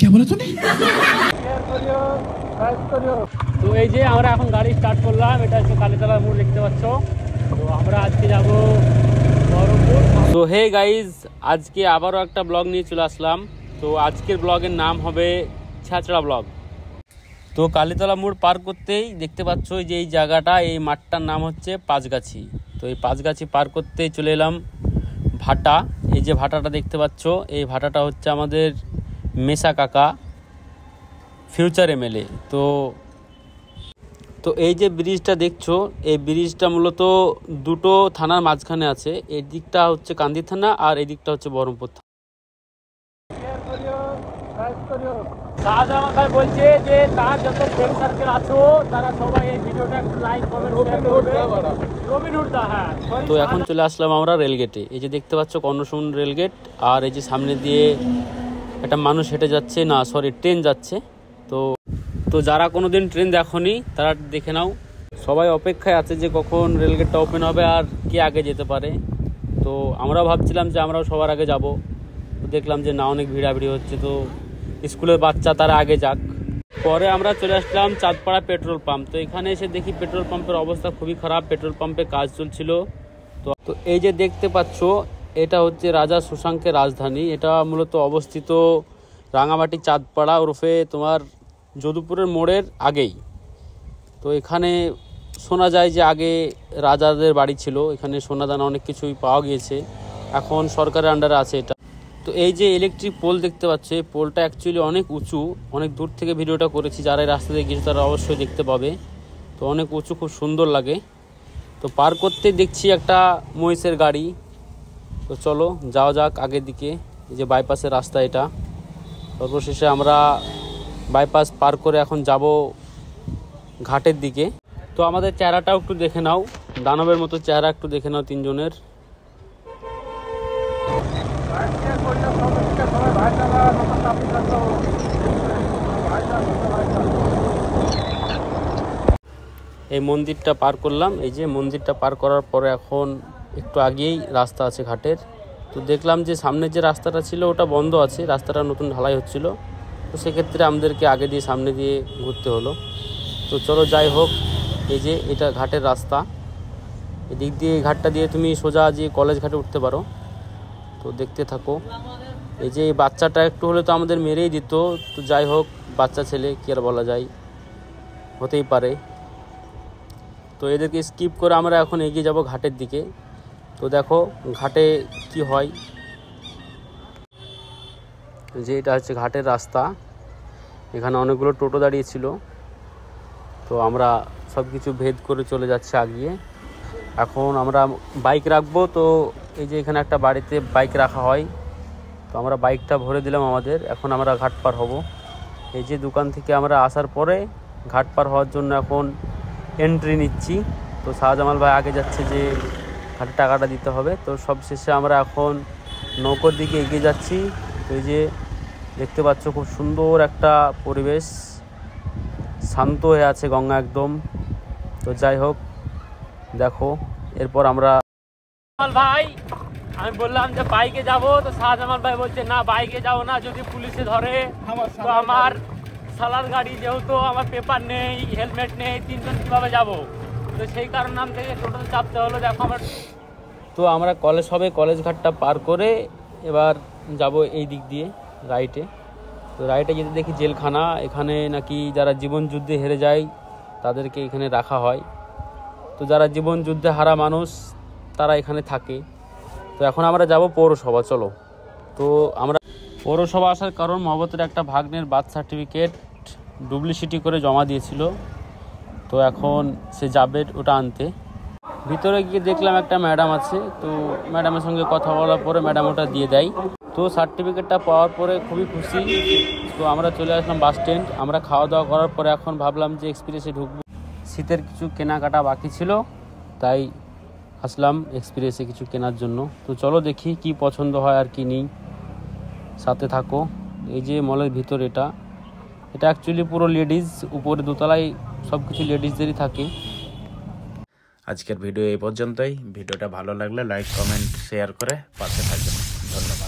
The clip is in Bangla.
क्या बोला तूने? তো এই যে আমরা এখন গাড়ি স্টার্ট করলাম, এটা হচ্ছে কালীতলা মোড় দেখতে পাচ্ছ। তো আমরা আজকে যাব বহরমপুর। তো হে গাইজ, আজকে আবারও একটা ব্লগ নিয়ে চলে আসলাম। তো আজকের ব্লগের নাম হবে ছ্যাঁচড়া ব্লগ। তো কালীতলা মোড় পার করতেই দেখতে পাচ্ছ যে এই জায়গাটা, এই মাঠটার নাম হচ্ছে পাঁচগাছি। তো এই পাঁচগাছি পার করতেই চলে এলাম ভাটা। এই যে ভাটাটা দেখতে পাচ্ছ, এই ভাটাটা হচ্ছে আমাদের মেসা কাকা, ফিউচার এমএলএ। তো এই যে ব্রিজটা দেখছো, এই ব্রিজটা মূলত দুটো থানার মাঝখানে আছে। এই দিকটা হচ্ছে কান্দি থানা আর এই দিকটা হচ্ছে বহরমপুর থানা। শাহজাহান ভাই বলছে যে তার যত ফ্রেন্ড সার্কেল আছো তারা সবাই এই ভিডিওটা একটু লাইক কমেন্ট শেয়ার করবে। হ্যাঁ, তো এখন চলে আসলাম আমরা রেলগেটে। এই যে দেখতে পাচ্ছ কর্ণসুন রেলগেট, আর এই যে সামনে দিয়ে একটা মানুষ হেঁটে যাচ্ছে, না সরি ট্রেন যাচ্ছে। তো যারা কোনোদিন ট্রেন দেখোনি তারা দেখে নাও। সবাই অপেক্ষায় আছে যে কখন রেলগেটটা ওপেন হবে আর কে আগে যেতে পারে। তো আমরাও ভাবছিলাম যে আমরাও সবার আগে যাব। তো দেখলাম যে না, অনেক ভিড়াভিড়ি হচ্ছে। তো স্কুলের বাচ্চা তারা আগে যাক। পরে আমরা চলে আসলাম চাঁদপাড়া পেট্রোল পাম্প। তো এখানে এসে দেখি পেট্রোল পাম্পের অবস্থা খুবই খারাপ, পেট্রোল পাম্পে কাজ চলছিল। তো এই যে দেখতে পাচ্ছ, এটা হচ্ছে রাজা সুশাঙ্কের রাজধানী। এটা মূলত অবস্থিত রাঙামাটি চাঁদপাড়া ওরফে তোমার যদুপুরের মোড়ের আগেই। তো এখানে শোনা যায় যে আগে রাজাদের বাড়ি ছিল। এখানে সোনাদানা অনেক কিছুই পাওয়া গিয়েছে, এখন সরকারের আন্ডারে আছে এটা। তো এই যে ইলেকট্রিক পোল দেখতে পাচ্ছে, পোলটা অ্যাকচুয়ালি অনেক উঁচু। অনেক দূর থেকে ভিডিওটা করেছি, যারা এই রাস্তা দিয়ে গিয়েছে তারা অবশ্যই দেখতে পাবে। তো অনেক উঁচু, খুব সুন্দর লাগে। তো পার করতে দেখছি একটা মহিষের গাড়ি। তো চলো যাওয়া যাক আগের দিকে। এই যে বাইপাসের রাস্তা এটা। সর্বশেষে আমরা বাইপাস পার করে এখন যাব ঘাটের দিকে। তো আমাদের চেহারাটাও একটু দেখে নাও, দানবের মতো চেহারা একটু দেখে নাও তিনজনের। এই মন্দিরটা পার করলাম। এই যে মন্দিরটা পার করার পরে এখন একটু আগেই রাস্তা আছে ঘাটের। তো দেখলাম যে সামনের যে রাস্তাটা ছিল ওটা বন্ধ আছে, রাস্তাটা নতুন ঢালাই হচ্ছিল। তো সেক্ষেত্রে আমাদেরকে আগে দিয়ে সামনে দিয়ে ঘুরতে হলো। তো চলো যাই হোক, এই যে এটা ঘাটের রাস্তা। এদিক দিয়ে এই ঘাটটা দিয়ে তুমি সোজা যে কলেজ ঘাটে উঠতে পারো। তো দেখতে থাকো। এই যে এই বাচ্চাটা একটু হলে তো আমাদের মেরেই দিত। তো যাই হোক, বাচ্চা ছেলে কি আর বলা যায়, হতেই পারে। তো এদেরকে স্কিপ করে আমরা এখন এগিয়ে যাব ঘাটের দিকে। তো দেখো ঘাটে কি হয়। যে এটা হচ্ছে ঘাটের রাস্তা। এখানে অনেকগুলো টোটো দাঁড়িয়েছিল। তো আমরা সব কিছু ভেদ করে চলে যাচ্ছি আগিয়ে। এখন আমরা বাইক রাখবো। তো এই যে এখানে একটা বাড়িতে বাইক রাখা হয়। তো আমরা বাইকটা ভরে দিলাম আমাদের। এখন আমরা ঘাট পার হব। এই যে দোকান থেকে আমরা আসার পরে ঘাট পার হওয়ার জন্য এখন এন্ট্রি নিচ্ছি। তো শাহজামাল ভাই আগে যাচ্ছে যে ঘাটে টাকাটা দিতে হবে। তো সব শেষে আমরা এখন নৌকোর দিকে এগিয়ে যাচ্ছি। তো এই যে দেখতে পাচ্ছ খুব সুন্দর একটা পরিবেশ, শান্ত হয়ে আছে গঙ্গা একদম। তো যাই হোক দেখো, এরপর আমরা ভাই আমি বললাম যে বাইকে যাব। তো শাহজামাল ভাই বলছে না বাইকে যাও না, যদি পুলিশে ধরে তো আমার সালার গাড়ি, যেহেতু আমার পেপার নেই, হেলমেট নেই, তিনজন কীভাবে যাব। তো সেই কারণে নাম থেকে টোটোতে চাপতে হলো। দেখো তো আমরা কলেজ ঘাটটা পার করে এবার যাব এই দিক দিয়ে রাইটে। তো রাইটে যেতে দেখি জেলখানা। এখানে নাকি যারা জীবন যুদ্ধে হেরে যায় তাদেরকে এখানে রাখা হয়। তো যারা জীবন যুদ্ধে হারা মানুষ তারা এখানে থাকে। তো এখন আমরা যাব পৌরসভা। চলো। তো আমরা পৌরসভা আসার কারণ মহব্বতের একটা ভাগ্নের বার্থ সার্টিফিকেট ডুপ্লিসিটি করে জমা দিয়েছিল। তো এখন সে যাবে ওটা আনতে। ভিতরে গিয়ে দেখলাম একটা ম্যাডাম আছে। তো ম্যাডামের সঙ্গে কথা বলার পরে ম্যাডাম ওটা দিয়ে দেয়। তো সার্টিফিকেটটা পাওয়ার পরে খুবই খুশি। তো আমরা চলে আসলাম বাস স্ট্যান্ড। আমরা খাওয়া দাওয়া করার পরে এখন ভাবলাম যে এক্সপ্রেসে ঢুকবো। শীতের কিছু কেনাকাটা বাকি ছিল, তাই আসলাম এক্সপ্রেসে কিছু কেনার জন্য। তো চলো দেখি কি পছন্দ হয় আর কি নিই, সাথে থাকো। এই যে মলের ভিতর এটা অ্যাকচুয়ালি পুরো লেডিস, উপরে দোতলায় সব কিছু লেডিসদেরই থাকে। আজকের ভিডিও এই পর্যন্তই। ভিডিওটা ভালো লাগলে লাইক কমেন্ট শেয়ার করে পাশে থাকবেন। ধন্যবাদ।